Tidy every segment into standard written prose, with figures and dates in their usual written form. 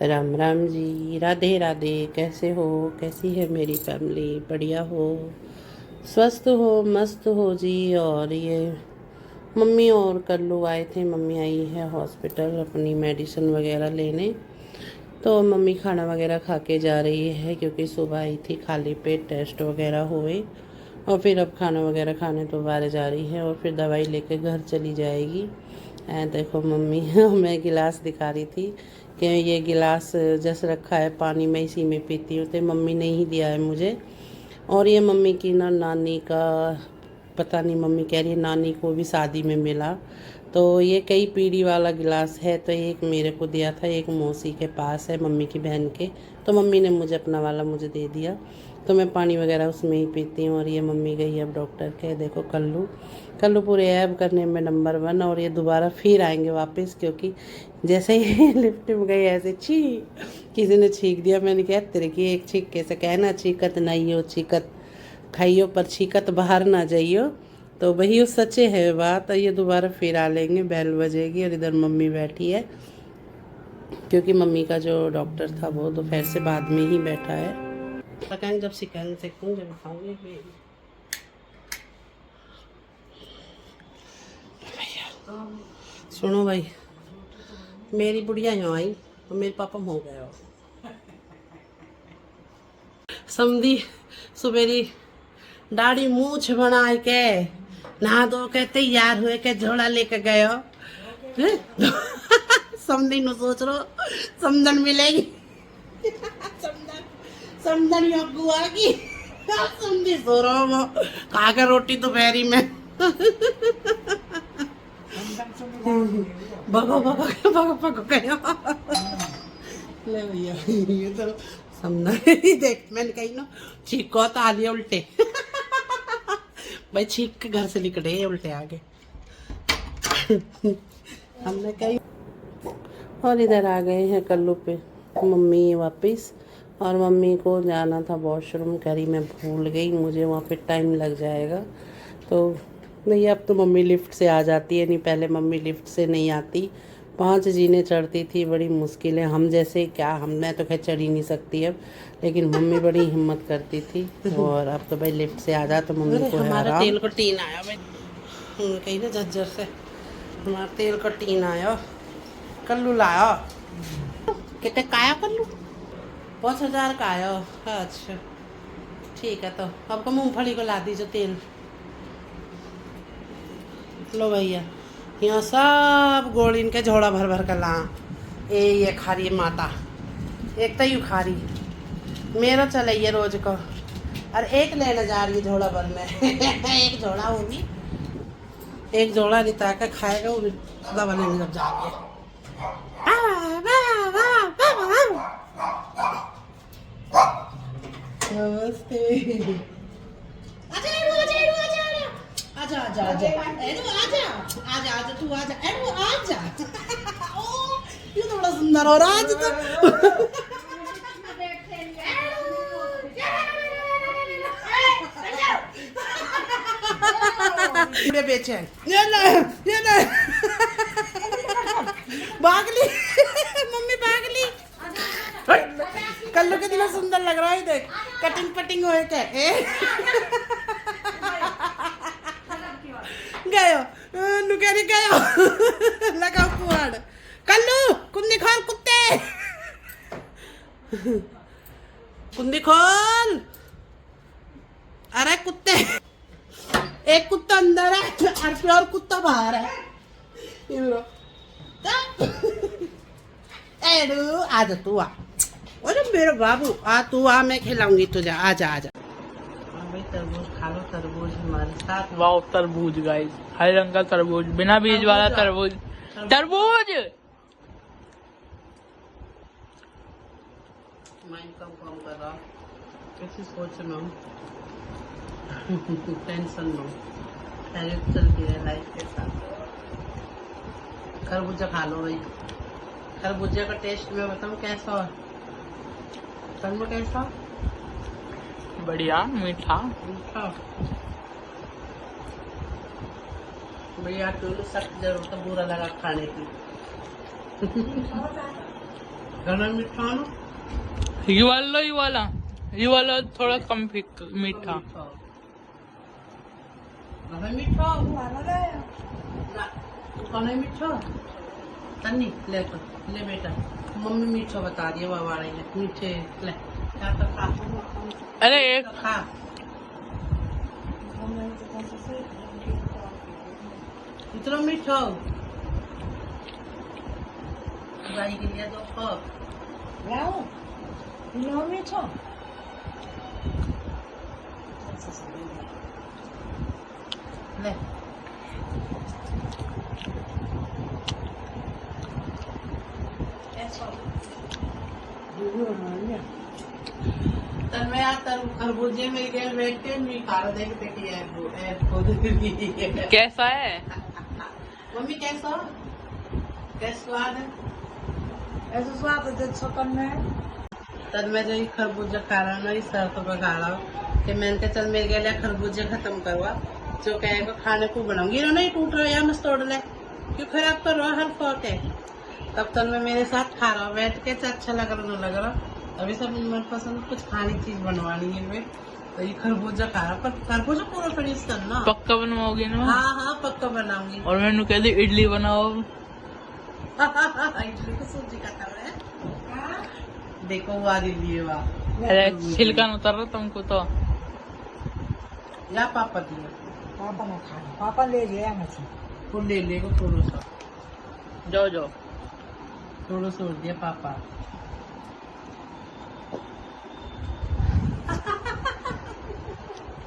राम राम जी, राधे राधे। कैसे हो? कैसी है मेरी फैमिली? बढ़िया हो, स्वस्थ हो, मस्त हो जी। और ये मम्मी और कल्लू आए थे। मम्मी आई है हॉस्पिटल अपनी मेडिसिन वगैरह लेने। तो मम्मी खाना वगैरह खा के जा रही है, क्योंकि सुबह आई थी खाली पेट, टेस्ट वगैरह हुए और फिर अब खाना वगैरह खाने दोबारा जा रही है और फिर दवाई लेके घर चली जाएगी। देखो मम्मी मैं गिलास दिखा रही थी कि ये गिलास जस रखा है पानी में, इसी में पीती हूँ। तो मम्मी ने ही दिया है मुझे। और ये मम्मी की ना नानी का, पता नहीं, मम्मी कह रही है नानी को भी शादी में मिला। तो ये कई पीढ़ी वाला गिलास है। तो एक मेरे को दिया था, एक मौसी के पास है, मम्मी की बहन के। तो मम्मी ने मुझे अपना वाला मुझे दे दिया। तो मैं पानी वगैरह उसमें ही पीती हूँ। और ये मम्मी गई अब डॉक्टर के। देखो कल्लू, कल्लू पूरे ऐब करने में नंबर 1। और ये दोबारा फिर आएंगे वापस, क्योंकि जैसे ही लिफ्ट में गई ऐसे छी, किसी ने छींक दिया। मैंने कहा तेरे की एक छींक कैसे कहना, छीकत नहीं हो, छीकत खाइयो पर छीकत बाहर ना जाइयो। तो वही उस सच्चे है बात। ये दोबारा फिर आ लेंगे, बेल बजेगी। और इधर मम्मी बैठी है, क्योंकि मम्मी का जो डॉक्टर था वो दोपहर से बाद में ही बैठा है। पकाएंगे जब सिकन सेकूँ जब खाऊंगी। सुनो भाई, मेरी बुढ़िया यहाँ आई और मेरे पापा हो गए हो समझी। सुबेरी दाढ़ी मूछ बना के नहा धो के तैयार हुए के झोला लेके गए हो। समझी नु सोच रो समझन मिलेगी। समझन योगू आगी। समझी सो रहा हूँ खा के रोटी दोपहरी में। भगो भगो भगो भगो गया। ले भैया ये तो समझा देख, मैंने कही ना छीको तो आ लिया उल्टे। भाई छीक के घर से निकले उल्टे आगे। हमने कही। और इधर आ गए हैं कल्लू पे मम्मी वापस। और मम्मी को जाना था वॉशरूम, करी मैं भूल गई, मुझे वहाँ पे टाइम लग जाएगा। तो नहीं, अब तो मम्मी लिफ्ट से आ जाती है, नहीं पहले मम्मी लिफ्ट से नहीं आती। 5 जीने चढ़ती थी, बड़ी मुश्किल है। हम जैसे क्या, हम मैं तो खैर चढ़ ही नहीं सकती अब, लेकिन मम्मी बड़ी हिम्मत करती थी। और अब तो भाई लिफ्ट से आ जा तो मम्मी को हमारा तेल का टीन आया भाई कहीं ना झज्जर से। हमारा तेल का टीन आया, कल्लू लाया। कितने का आया कल्लू? 5,000 का आया। अच्छा ठीक है, तो आपको मूंगफली को ला दीजिए तेल। लो भैया, यहाँ सब गोल इनके झोड़ा भर भर कर ला। ये खा रही है माता, एक तो यू खा रही मेरा चले ये रोज को। और एक लेने जा रही है झोड़ा भर में। एक झोड़ा होगी, एक झोड़ा रिता के खाएगा, वो भी दवा लेने जब जा रही है। नमस्ते। आजा आजा आजा एडू आजा आजा आजा तू आजा एडू आजा। ओ ये तो बड़ा सुंदर हो रहा है आज तो। बेचे ये ले भाग ली। मम्मी भाग ली। कल्लू कितना सुंदर लग रहा है, देख कटिंग पटिंग हो के गयो नुकेरी गयो। लगाओ कुआड़। कल्लू कुंदी खोल कुत्ते, कुंदी खोल। अरे कुत्ते, एक कुत्ता अंदर है और प्योर कुत्ता बाहर है। एडू आजा तू आ। अरे मेरा बाबू आ, तू आ, मैं खिलाऊंगी तुझे। आजा आजा भाई, तरबूज खा लो। तरबूज हमारे साथ। वाह तरबूज गाइस, हरे रंग का तरबूज, बिना बीज वाला तरबूज। तरबूज माइंड कम कर रहा, कैसी सोच में हूँ। टेंशन में खैरियत चलती है लाइफ के साथ। खरबूजा खा लो भाई। खरबूजे का टेस्ट मैं बताऊँ कैसा है? तरबूज कैसा? बढ़िया, मीठा मीठा। भैया तो सख्त जरूरत है, बुरा लगा खाने की। ज़्यादा मीठा ना। ये वाला थोड़ा कम मीठा। ज़्यादा मीठा ना, खाना मीठा तन्नी ले ले बेटा, मम्मी मीठा बता दिया बाबा रही है मीठे ले क्या तो खा। अरे एक खा इतना मीठा भाई के लिए दो कप लाओ नो मीठा ले। तर मैं यार तर खरबूजे में गए बैठ के नहीं खा रहा देख बेटी है कैसा है? मम्मी कैसा स्वाद है? ऐसा स्वाद है जैसे करना है। तब मैं जो खरबूजा खा रहा हूँ ना इस शर्त पर खा रहा हूँ कि मैंने कहा चल मेरे लिए खरबूजे खत्म करवा जो कहेगा खाने को बनाऊंगी ना नहीं टूट रहा या मस्त तोड़ ले क्यों खराब कर रहा हर फौक है। तब तक मैं मेरे साथ खा रहा हूँ बैठ के अच्छा लग रहा ना लग रहा। अभी सब मनपसंद कुछ खाने चीज बनवानी है मैं तो ये खरबूजा खा रहा पर खरबूजा पूरा फिनिश करना। पक्का बनवाओगे ना? हाँ पक्का बनाऊंगी। और मैंने कह दी इडली बनाओ। इडली को सूजी का कर रहे हैं देखो वो आ रही है वाह। अरे छिलका न उतर रहा तुमको तो। या पापा दिया पापा ना खाना पापा ले गया मुझे वो ले लेगा थोड़ा सा जाओ जाओ। थोड़ा सा और दिया पापा।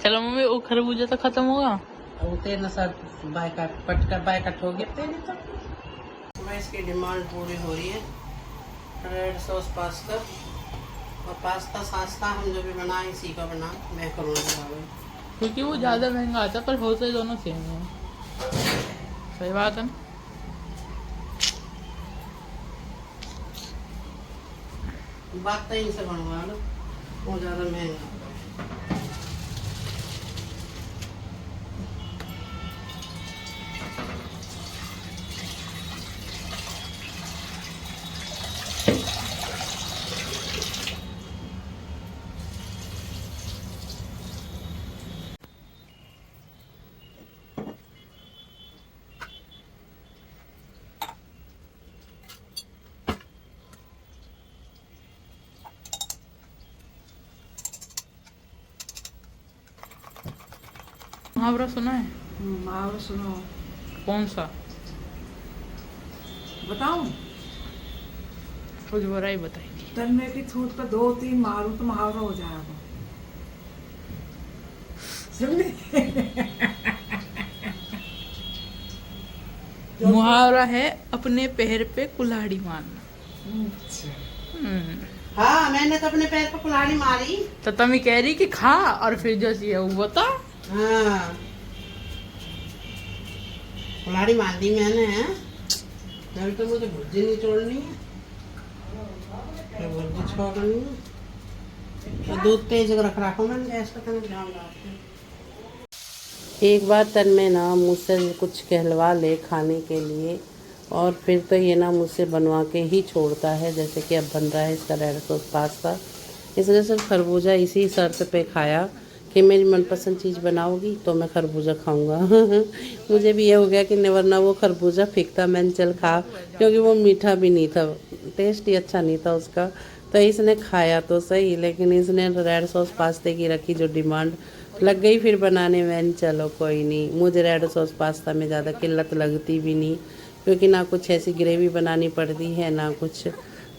चलो मम्मी वो खरबूजा तो खत्म होगा। वो तेरे सर बाय कट हो गया तेरे तो। मैं इसकी डिमांड पूरी हो रही है रेड सॉस पास्ता और पास्ता सास्ता हम जो भी बनाए इसी का बना मैं करूँगा क्योंकि वो ज्यादा महंगा आता है पर होते दोनों सेम है। सही बात है ना? बात तो इनसे बनवा लो वो ज़्यादा महंगा। मुहावरा सुना है? मुहावरा सुनो। कौन सा? बताऊं? कुछ बुराई बताई। तन्ने की छूट पे 2-3 मारू तो मुहावरा हो जाएगा। समझे? मुहावरा है अपने पैर पे कुल्हाड़ी मारना। अच्छा। हाँ मैंने तो अपने पैर पर कुल्हाड़ी मारी। तो तमी कह रही कि खा और फिर जो चाहिए वो बता। हाँ कुल्हाड़ी मार दी मैंने है। अभी तो मुझे भुर्जी नहीं छोड़नी है भुर्जी छोड़नी है तो दूध तेज रख रखो मैंने गैस का ध्यान रखती। एक बार तन में ना मुझसे कुछ कहलवा ले खाने के लिए और फिर तो ये ना मुझसे बनवा के ही छोड़ता है। जैसे कि अब बन रहा है इसका रेड सॉस पास्ता। इसने सिर्फ खरबूजा इसी शर्त पे खाया कि मेरी मनपसंद चीज़ बनाओगी तो मैं खरबूजा खाऊंगा। मुझे भी ये हो गया कि वरना वो खरबूजा फेंकता मैंने चल खा क्योंकि वो मीठा भी नहीं था टेस्ट ही अच्छा नहीं था उसका। तो इसने खाया तो सही लेकिन इसने रेड सॉस पास्ते की रखी जो डिमांड लग गई फिर बनाने में। चलो कोई नहीं मुझे रेड सॉस पास्ता में ज़्यादा किल्लत लगती भी नहीं क्योंकि ना कुछ ऐसी ग्रेवी बनानी पड़ती है ना कुछ।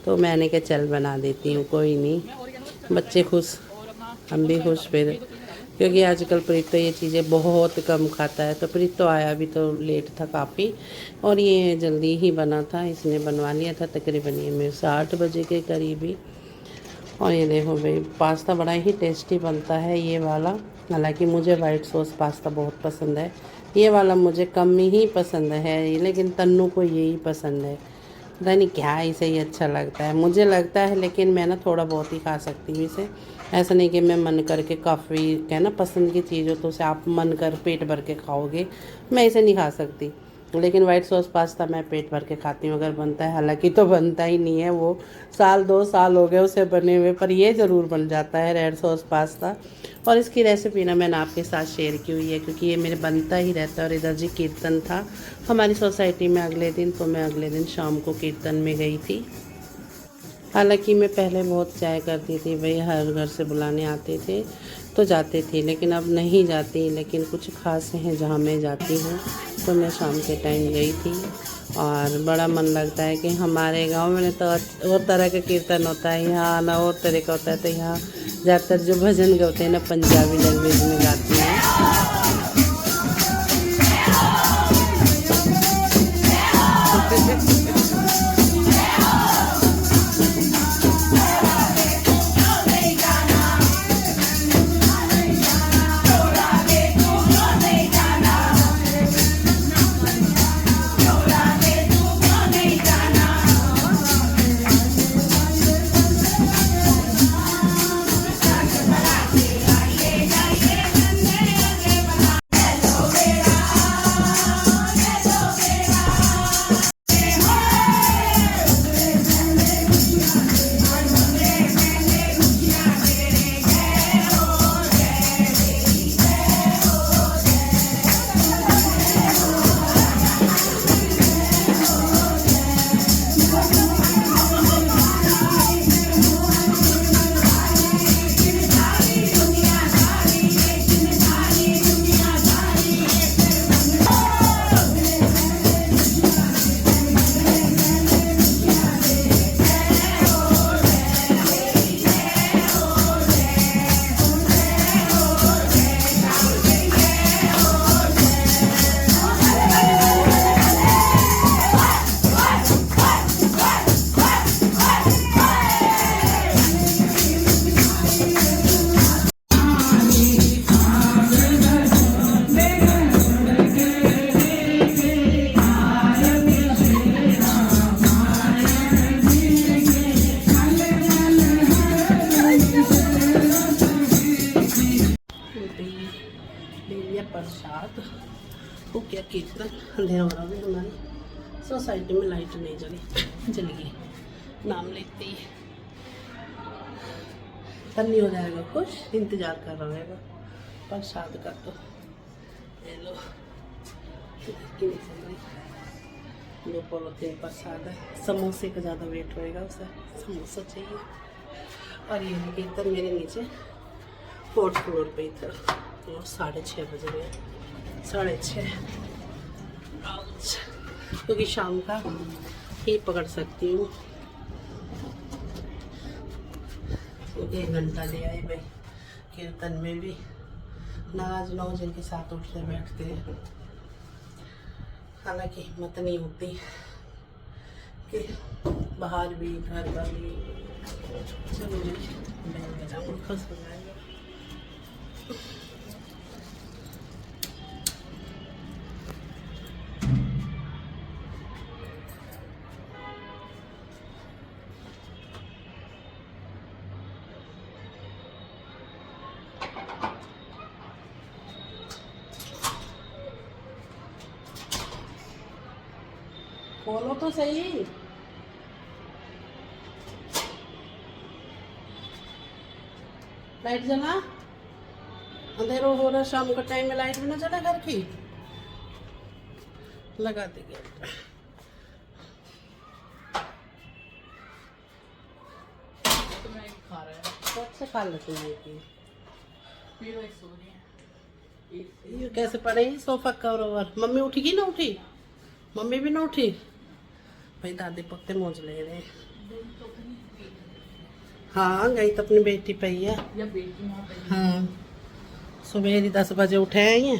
तो मैंने कहा चल बना देती हूँ कोई नहीं। बच्चे खुश हम भी खुश फिर क्योंकि आजकल प्रीत तो ये चीज़ें बहुत कम खाता है। तो प्रीत तो आया भी तो लेट था काफ़ी और ये जल्दी ही बना था। इसने बनवा लिया था तकरीबन ये मेरे 8 बजे के करीब ही। और ये देखो भाई पास्ता बड़ा ही टेस्टी बनता है ये वाला। हालांकि मुझे वाइट सॉस पास्ता बहुत पसंद है ये वाला मुझे कम ही पसंद है लेकिन तन्नू को यही पसंद है। पता नहीं क्या इसे ही अच्छा लगता है मुझे लगता है लेकिन मैं ना थोड़ा बहुत ही खा सकती हूँ इसे। ऐसा नहीं कि मैं मन करके काफ़ी क्या ना पसंद की चीज़ हो तो उसे आप मन कर पेट भर के खाओगे मैं इसे नहीं खा सकती। लेकिन वाइट सॉस पास्ता मैं पेट भर के खाती हूँ अगर बनता है, हालांकि तो बनता ही नहीं है, वो 1-2 साल हो गए उसे बने हुए, पर ये ज़रूर बन जाता है रेड सॉस पास्ता। और इसकी रेसिपी ना मैंने आपके साथ शेयर की हुई है, क्योंकि ये मेरे बनता ही रहता है। और इधर जी कीर्तन था हमारी सोसाइटी में अगले दिन, तो मैं अगले दिन शाम को कीर्तन में गई थी। हालांकि मैं पहले बहुत जाया करती थी भाई, हर घर से बुलाने आते थे तो जाते थी, लेकिन अब नहीं जाती। लेकिन कुछ खास हैं जहाँ मैं जाती हूँ, तो मैं शाम के टाइम गई थी और बड़ा मन लगता है कि हमारे गांव में तो और तरह का कीर्तन होता है, यहाँ ना और तरह का होता है। तो यहाँ ज़्यादातर जो भजन गाते हैं ना पंजाबी लैंग्वेज में गाती हैं। प्रसाद हो गया कीर्तन, अंधेरा हो रहा है। हमारी सोसाइटी में लाइट नहीं जली गई, नाम लेते ही तन्नी हो जाएगा खुश, इंतजार कर रहा है प्रसाद का। तो ले लो, दो पॉलिथीन प्रसाद है। समोसे का ज़्यादा वेट होएगा, उसे समोसा चाहिए। और ये कीर्तन मेरे नीचे 4th फ्लोर पे ही था, और 6:30 बज रहे हैं, 6:30। क्योंकि शाम का ही पकड़ सकती हूँ, 1 घंटा ले आए भाई कीर्तन में भी। नाराज ना हो जिनके साथ उठते बैठते हैं, हालांकि हिम्मत नहीं होती कि बाहर भी घर पर भी। चलो मैं बजाऊँ, खुश हो जाएगा। खोलो तो सही, लाइट जला, अंधेरा हो रहा, शाम का टाइम में लाइट भी ना जला घर की, लगा देंगे। तो मैं खा रहा है, तो अच्छे खा लेते हैं कि फिर वही सो रही है। ये कैसे पड़े सोफा कवर ओवर। मम्मी उठी कि ना उठी? मम्मी भी ना उठी भाई, दादी पक्के मौज ले रहे। हाँ गई तो अपनी बेटी पे ही है। या बेटी वहाँ पे। हाँ सुबेरी 10 बजे उठे हैं ये,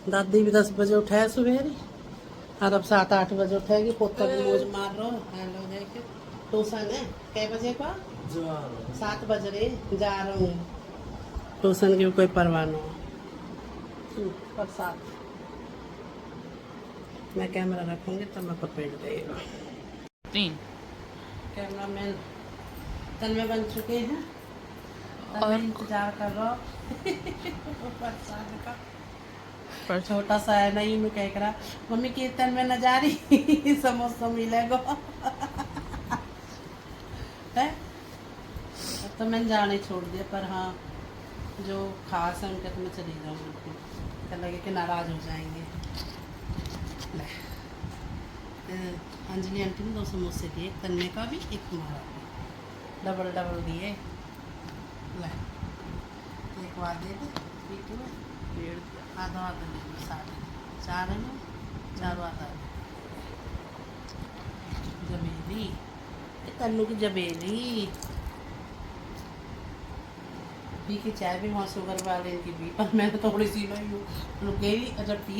दादी भी 10 बजे उठे है सुबेरी, और अब 7-8 बजे उठेगी। पोता भी मौज मार रहा हूँ। हेलो जाके ट्यूशन है कै बजे का? 7 बज रहे, जा रहा हूँ ट्यूशन की, कोई परवाह ना हो। प्रसाद मैं कैमरा रखूँगी तो मैं पकड़ देगा। 3 कैमरा मैन तन में बन चुके हैं और इंतजार कर रहा हूँ प्रसाद का। पर छोटा सा है नहीं मैं कह रहा मम्मी कीर्तन में न जा रही समोसा मिलेगा है अब तो मैंने जाने छोड़ दिया पर हाँ जो खास है उनके तो मैं चली जाऊँ बिल्कुल क्या लगे कि नाराज़ हो जाएंगे ले अंजलि आंटी ने 2 समोसे दिए, एक तन्ने का भी एक हमारा भी डबल डबल दिए। ले एक बार दे दे ठीक है डेढ़ आधा आधा दे दो 4 है ना 4 आधा जमेली ये तन्नू की जमेली पी की चाय भी वहाँ शुगर वाले की भी पर मैंने थोड़ी सी लाई रुक गई जब पी